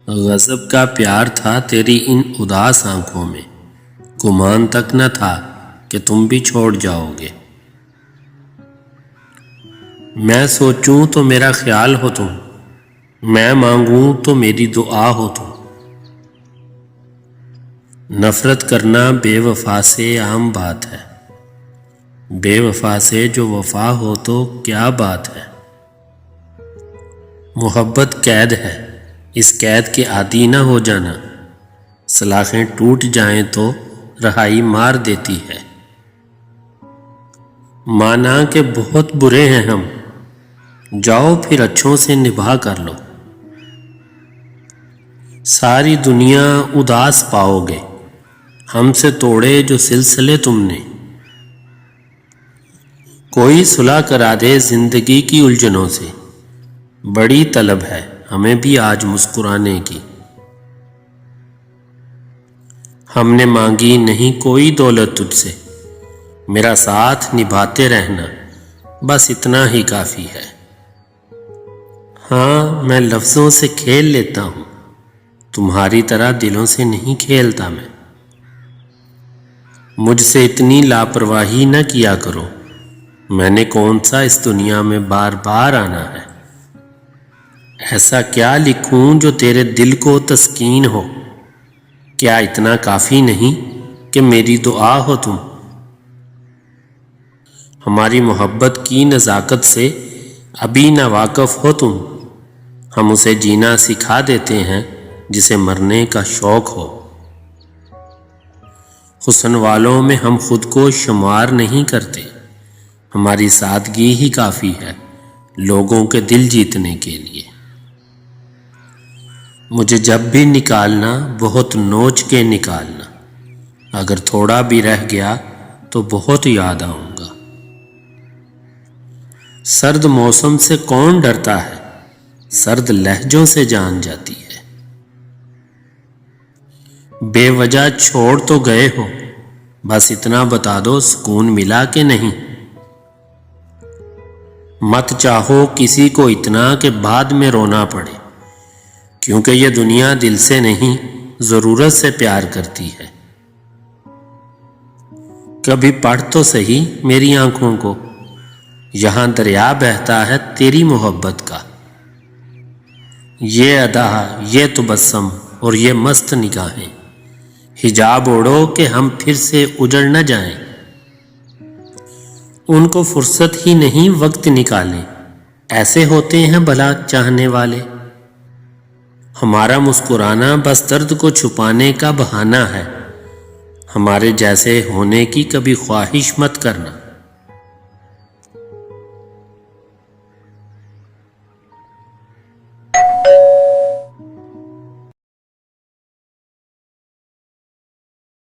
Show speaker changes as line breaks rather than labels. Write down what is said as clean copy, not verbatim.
غضب کا پیار تھا تیری ان اداس آنکھوں میں، گمان تک نہ تھا کہ تم بھی چھوڑ جاؤ گے۔ میں سوچوں تو میرا خیال ہو تم، میں مانگوں تو میری دعا ہو تم۔ نفرت کرنا بے وفا سے عام بات ہے، بے وفا سے جو وفا ہو تو کیا بات ہے۔ محبت قید ہے، اس قید کے عادی نہ ہو جانا، سلاخیں ٹوٹ جائیں تو رہائی مار دیتی ہے۔ مانا کہ بہت برے ہیں ہم، جاؤ پھر اچھوں سے نبھا کر لو۔ ساری دنیا اداس پاؤ گے، ہم سے توڑے جو سلسلے تم نے۔ کوئی صلح کرا دے زندگی کی الجھنوں سے، بڑی طلب ہے ہمیں بھی آج مسکرانے کی۔ ہم نے مانگی نہیں کوئی دولت تجھ سے، میرا ساتھ نبھاتے رہنا بس اتنا ہی کافی ہے۔ ہاں میں لفظوں سے کھیل لیتا ہوں، تمہاری طرح دلوں سے نہیں کھیلتا میں۔ مجھ سے اتنی لاپرواہی نہ کیا کرو، میں نے کون سا اس دنیا میں بار بار آنا ہے۔ ایسا کیا لکھوں جو تیرے دل کو تسکین ہو، کیا اتنا کافی نہیں کہ میری دعا ہو تم۔ ہماری محبت کی نزاکت سے ابھی نہ واقف ہو تم، ہم اسے جینا سکھا دیتے ہیں جسے مرنے کا شوق ہو۔ حسن والوں میں ہم خود کو شمار نہیں کرتے، ہماری سادگی ہی کافی ہے لوگوں کے دل جیتنے کے لیے۔ مجھے جب بھی نکالنا بہت نوچ کے نکالنا، اگر تھوڑا بھی رہ گیا تو بہت یاد آؤں گا۔ سرد موسم سے کون ڈرتا ہے، سرد لہجوں سے جان جاتی ہے۔ بے وجہ چھوڑ تو گئے ہو، بس اتنا بتا دو سکون ملا کہ نہیں۔ مت چاہو کسی کو اتنا کہ بعد میں رونا پڑے، کیونکہ یہ دنیا دل سے نہیں ضرورت سے پیار کرتی ہے۔ کبھی پڑھ تو صحیح میری آنکھوں کو، یہاں دریا بہتا ہے تیری محبت کا۔ یہ ادا، یہ تبسم اور یہ مست نگاہیں، حجاب اوڑھو کہ ہم پھر سے اجڑ نہ جائیں۔ ان کو فرصت ہی نہیں وقت نکالیں، ایسے ہوتے ہیں بھلا چاہنے والے۔ ہمارا مسکرانا بس درد کو چھپانے کا بہانہ ہے، ہمارے جیسے ہونے کی کبھی خواہش مت کرنا۔